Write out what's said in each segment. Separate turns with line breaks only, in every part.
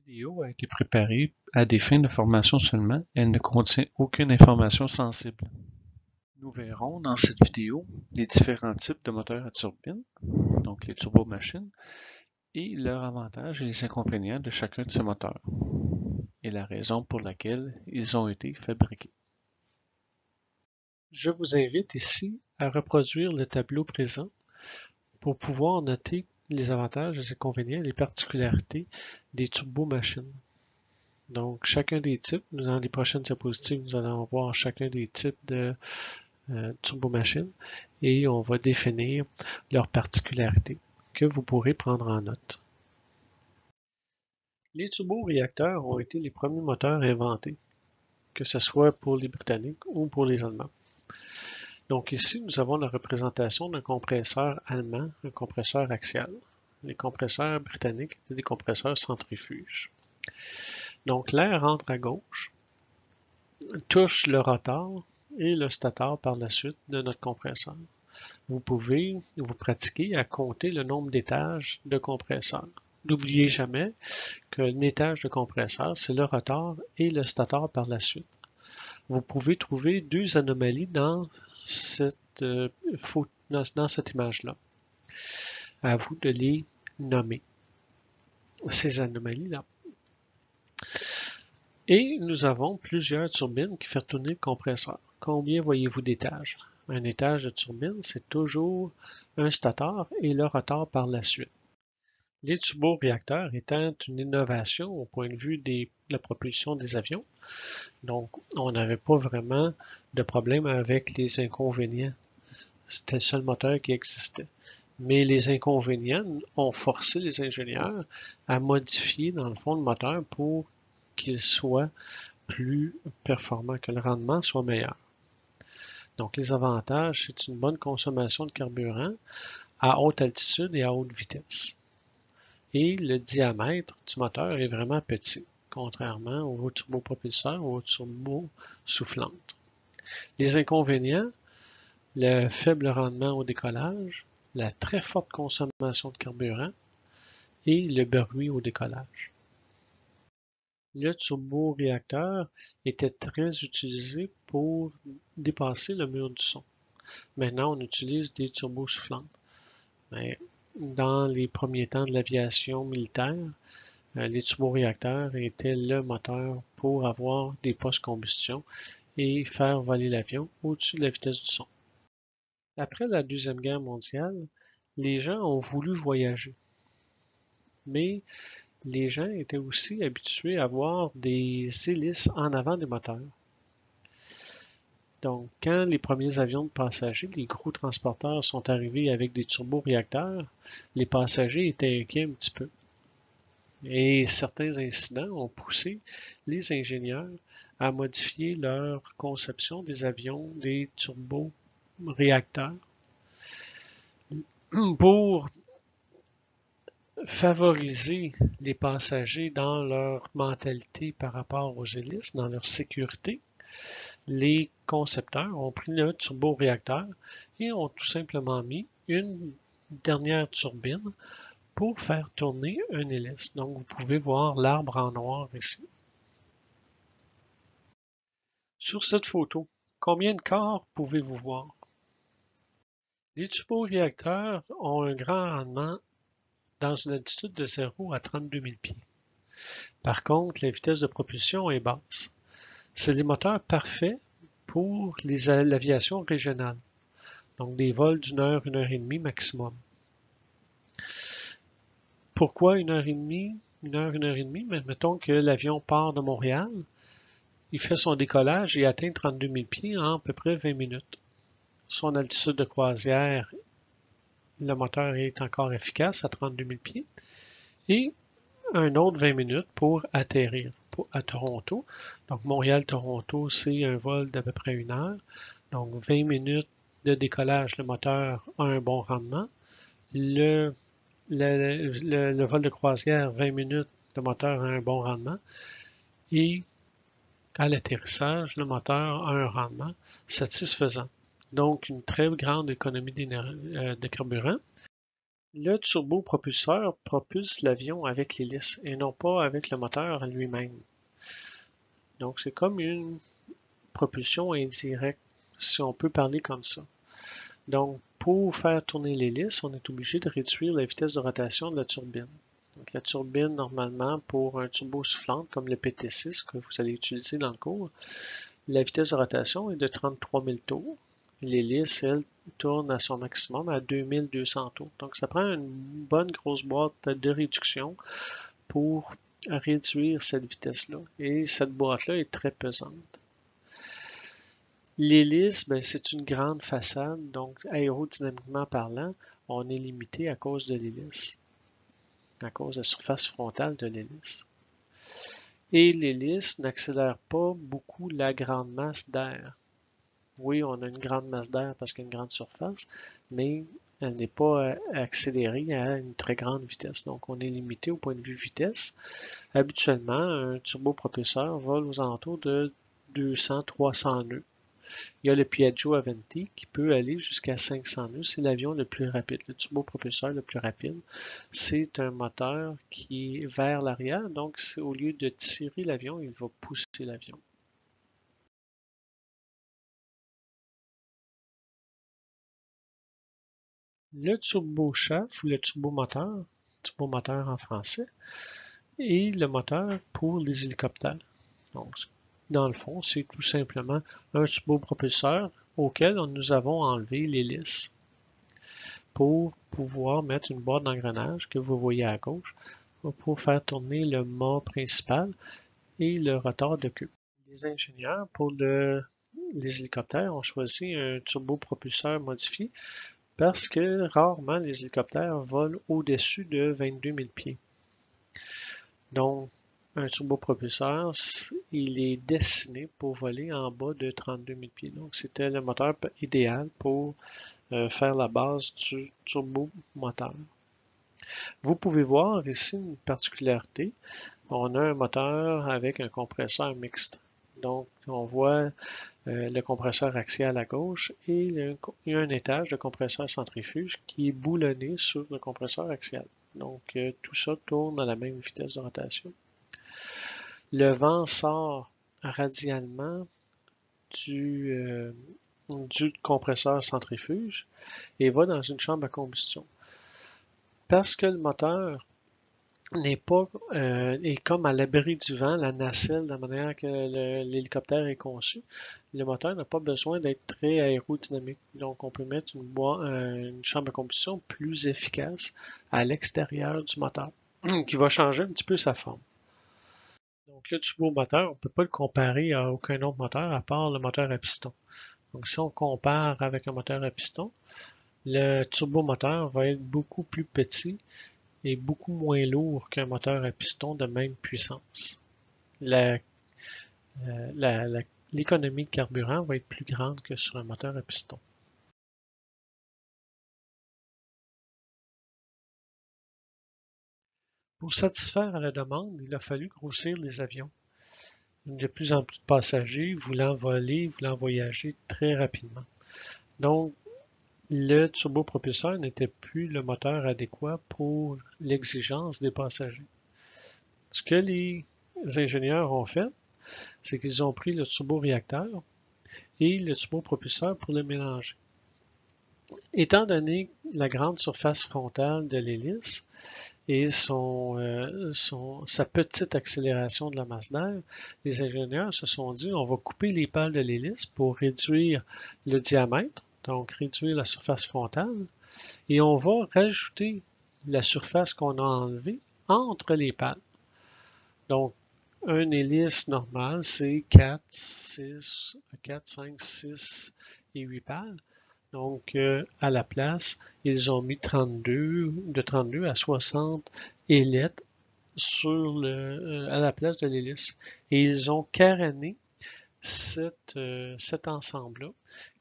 vidéo a été préparée à des fins de formation seulement, elle ne contient aucune information sensible. Nous verrons dans cette vidéo les différents types de moteurs à turbine, donc les turbomachines, et leurs avantages et les inconvénients de chacun de ces moteurs, et la raison pour laquelle ils ont été fabriqués. Je vous invite ici à reproduire le tableau présent pour pouvoir noter les avantages, les inconvénients et les particularités des turbomachines. Donc, chacun des types, dans les prochaines diapositives, nous allons voir chacun des types de turbomachines et on va définir leurs particularités que vous pourrez prendre en note. Les turboréacteurs ont été les premiers moteurs inventés, que ce soit pour les Britanniques ou pour les Allemands. Donc ici, nous avons la représentation d'un compresseur allemand, un compresseur axial. Les compresseurs britanniques étaient des compresseurs centrifuges. Donc l'air entre à gauche, touche le rotor et le stator par la suite de notre compresseur. Vous pouvez vous pratiquer à compter le nombre d'étages de compresseur. N'oubliez jamais qu'un étage de compresseur, c'est le rotor et le stator par la suite. Vous pouvez trouver deux anomalies dans cette image-là. À vous de les nommer, ces anomalies-là. Et nous avons plusieurs turbines qui font tourner le compresseur. Combien voyez-vous d'étages? Un étage de turbine, c'est toujours un stator et le rotor par la suite. Les turboréacteurs étant une innovation au point de vue de la propulsion des avions, donc on n'avait pas vraiment de problème avec les inconvénients. C'était le seul moteur qui existait. Mais les inconvénients ont forcé les ingénieurs à modifier dans le fond le moteur pour qu'il soit plus performant, que le rendement soit meilleur. Donc les avantages, c'est une bonne consommation de carburant à haute altitude et à haute vitesse. Et le diamètre du moteur est vraiment petit, contrairement aux turbopropulseurs ou aux turbosoufflantes. Les inconvénients, le faible rendement au décollage, la très forte consommation de carburant et le bruit au décollage. Le turboréacteur était très utilisé pour dépasser le mur du son. Maintenant, on utilise des turbosoufflantes. Mais dans les premiers temps de l'aviation militaire, les turboréacteurs étaient le moteur pour avoir des post-combustion et faire voler l'avion au-dessus de la vitesse du son. Après la Deuxième Guerre mondiale, les gens ont voulu voyager. Mais les gens étaient aussi habitués à avoir des hélices en avant des moteurs. Donc, quand les premiers avions de passagers, les gros transporteurs sont arrivés avec des turboréacteurs, les passagers étaient inquiets un petit peu. Et certains incidents ont poussé les ingénieurs à modifier leur conception des avions, des turboréacteurs, pour favoriser les passagers dans leur mentalité par rapport aux hélices, dans leur sécurité. Les concepteurs ont pris le turboréacteur et ont tout simplement mis une dernière turbine pour faire tourner une hélice. Donc, vous pouvez voir l'arbre en noir ici. Sur cette photo, combien de corps pouvez-vous voir? Les turboréacteurs ont un grand rendement dans une altitude de 0 à 32 000 pieds. Par contre, la vitesse de propulsion est basse. C'est des moteurs parfaits pour l'aviation régionale, donc des vols d'une heure et demie maximum. Pourquoi une heure et demie? Une heure et demie? Mais mettons que l'avion part de Montréal, il fait son décollage et atteint 32 000 pieds en à peu près 20 minutes. Son altitude de croisière, le moteur est encore efficace à 32 000 pieds. Et un autre 20 minutes pour atterrir à Toronto. Donc, Montréal-Toronto, c'est un vol d'à peu près 1 heure. Donc, 20 minutes de décollage, le moteur a un bon rendement. Le vol de croisière, 20 minutes, le moteur a un bon rendement. Et à l'atterrissage, le moteur a un rendement satisfaisant. Donc, une très grande économie de carburant. Le turbopropulseur propulse l'avion avec l'hélice et non pas avec le moteur lui-même. Donc, c'est comme une propulsion indirecte, si on peut parler comme ça. Donc, pour faire tourner l'hélice, on est obligé de réduire la vitesse de rotation de la turbine. Donc, la turbine, normalement, pour un turbo soufflante, comme le PT6 que vous allez utiliser dans le cours, la vitesse de rotation est de 33 000 tours. L'hélice, elle, tourne à son maximum à 2200 tours. Donc, ça prend une bonne grosse boîte de réduction pour réduire cette vitesse-là. Et cette boîte-là est très pesante. L'hélice, ben, c'est une grande façade, donc aérodynamiquement parlant, on est limité à cause de l'hélice, à cause de la surface frontale de l'hélice. Et l'hélice n'accélère pas beaucoup la grande masse d'air. Oui, on a une grande masse d'air parce qu'il y a une grande surface, mais elle n'est pas accélérée à une très grande vitesse. Donc, on est limité au point de vue vitesse. Habituellement, un turbopropulseur vole aux alentours de 200-300 nœuds. Il y a le Piaggio Aventi qui peut aller jusqu'à 500 nœuds. C'est l'avion le plus rapide, le turbopropulseur le plus rapide. C'est un moteur qui est vers l'arrière, donc au lieu de tirer l'avion, il va pousser l'avion. Le turbochef ou le turbomoteur en français, est le moteur pour les hélicoptères. Donc, dans le fond, c'est tout simplement un turbopropulseur auquel nous avons enlevé l'hélice pour pouvoir mettre une boîte d'engrenage que vous voyez à gauche pour faire tourner le mât principal et le rotor de queue. Les ingénieurs pour les hélicoptères ont choisi un turbopropulseur modifié parce que rarement les hélicoptères volent au-dessus de 22 000 pieds. Donc, un turbopropulseur, il est destiné pour voler en bas de 32 000 pieds. Donc, c'était le moteur idéal pour faire la base du turbomoteur. Vous pouvez voir ici une particularité. On a un moteur avec un compresseur mixte. Donc, on voit le compresseur axial à gauche et il y a un étage de compresseur centrifuge qui est boulonné sur le compresseur axial. Donc, tout ça tourne à la même vitesse de rotation. Le vent sort radialement du compresseur centrifuge et va dans une chambre à combustion. Parce que le moteur n'est pas est comme à l'abri du vent, la nacelle, de la manière que l'hélicoptère est conçu, le moteur n'a pas besoin d'être très aérodynamique. Donc, on peut mettre une chambre à combustion plus efficace à l'extérieur du moteur, qui va changer un petit peu sa forme. Donc, le turbomoteur, on ne peut pas le comparer à aucun autre moteur à part le moteur à piston. Donc, si on compare avec un moteur à piston, le turbomoteur va être beaucoup plus petit et beaucoup moins lourd qu'un moteur à piston de même puissance. L'économie de carburant va être plus grande que sur un moteur à piston. Pour satisfaire à la demande, il a fallu grossir les avions. De plus en plus de passagers voulant voler, voulant voyager très rapidement. Donc, le turbopropulseur n'était plus le moteur adéquat pour l'exigence des passagers. Ce que les ingénieurs ont fait, c'est qu'ils ont pris le turboréacteur et le turbopropulseur pour le mélanger. Étant donné la grande surface frontale de l'hélice et sa petite accélération de la masse d'air, les ingénieurs se sont dit on va couper les pales de l'hélice pour réduire le diamètre, donc réduire la surface frontale, et on va rajouter la surface qu'on a enlevée entre les pales. Donc, un hélice normal, c'est 4, 5, 6 et 8 pales. Donc, à la place, ils ont mis de 32 à 60 ailettes à la place de l'hélice. Et ils ont caréné cet ensemble-là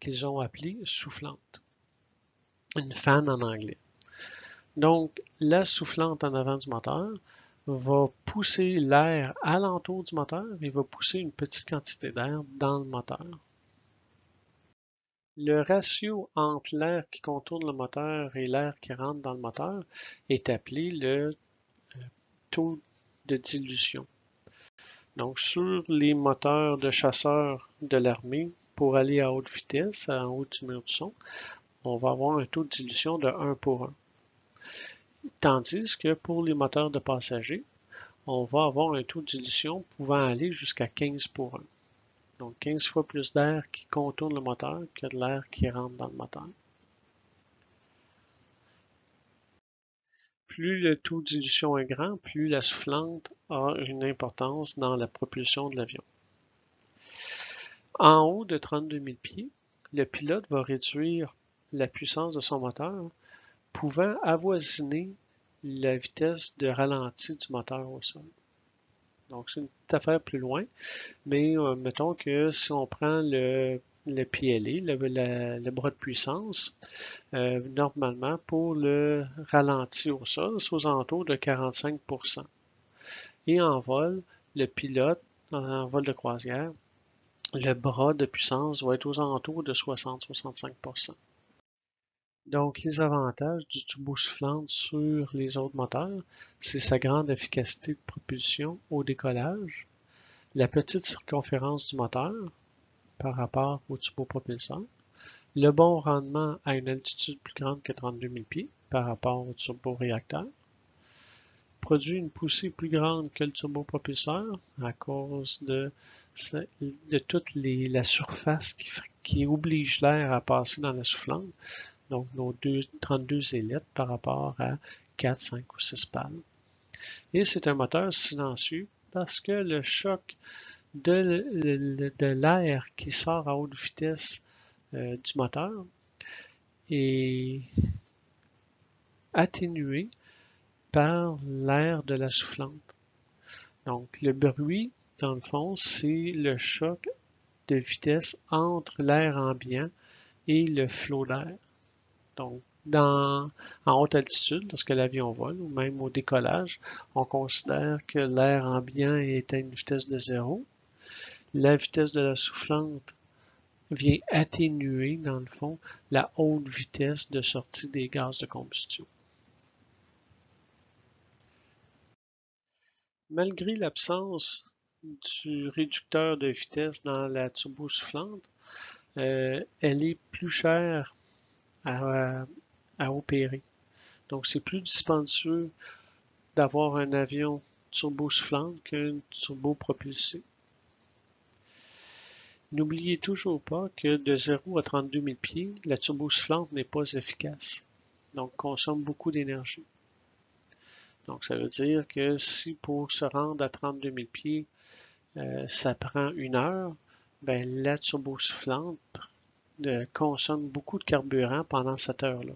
qu'ils ont appelé soufflante. Une fan en anglais. Donc, la soufflante en avant du moteur va pousser l'air alentour du moteur et va pousser une petite quantité d'air dans le moteur. Le ratio entre l'air qui contourne le moteur et l'air qui rentre dans le moteur est appelé le taux de dilution. Donc, sur les moteurs de chasseurs de l'armée, pour aller à haute vitesse, en haut du mur du son, on va avoir un taux de dilution de 1 pour 1. Tandis que pour les moteurs de passagers, on va avoir un taux de dilution pouvant aller jusqu'à 15 pour 1. Donc 15 fois plus d'air qui contourne le moteur que de l'air qui rentre dans le moteur. Plus le taux de dilution est grand, plus la soufflante a une importance dans la propulsion de l'avion. En haut de 32 000 pieds, le pilote va réduire la puissance de son moteur, pouvant avoisiner la vitesse de ralenti du moteur au sol. Donc, c'est une petite affaire plus loin, mais mettons que si on prend le PLA, le bras de puissance, normalement, pour le ralenti au sol, c'est aux alentours de 45%. Et en vol, le pilote, en vol de croisière, le bras de puissance va être aux alentours de 60-65%. Donc, les avantages du turbosoufflante sur les autres moteurs, c'est sa grande efficacité de propulsion au décollage, la petite circonférence du moteur par rapport au turbopropulseur, le bon rendement à une altitude plus grande que 32 000 pieds par rapport au turboréacteur, produit une poussée plus grande que le turbopropulseur à cause de toute la surface qui oblige l'air à passer dans la soufflante, donc nos 32 ailettes par rapport à 4, 5 ou 6 pales. Et c'est un moteur silencieux parce que le choc de l'air qui sort à haute vitesse du moteur est atténué par l'air de la soufflante. Donc, le bruit, dans le fond, c'est le choc de vitesse entre l'air ambiant et le flot d'air. Donc, en haute altitude, lorsque l'avion vole, ou même au décollage, on considère que l'air ambiant est à une vitesse de 0. La vitesse de la soufflante vient atténuer, dans le fond, la haute vitesse de sortie des gaz de combustion. Malgré l'absence du réducteur de vitesse dans la turbosoufflante, elle est plus chère à opérer. Donc, c'est plus dispendieux d'avoir un avion turbosoufflante qu'un turbopropulsé. N'oubliez toujours pas que de 0 à 32 000 pieds, la turbosoufflante n'est pas efficace, donc consomme beaucoup d'énergie. Donc, ça veut dire que si pour se rendre à 32 000 pieds, ça prend 1 heure, ben, la turbosoufflante consomme beaucoup de carburant pendant cette heure-là.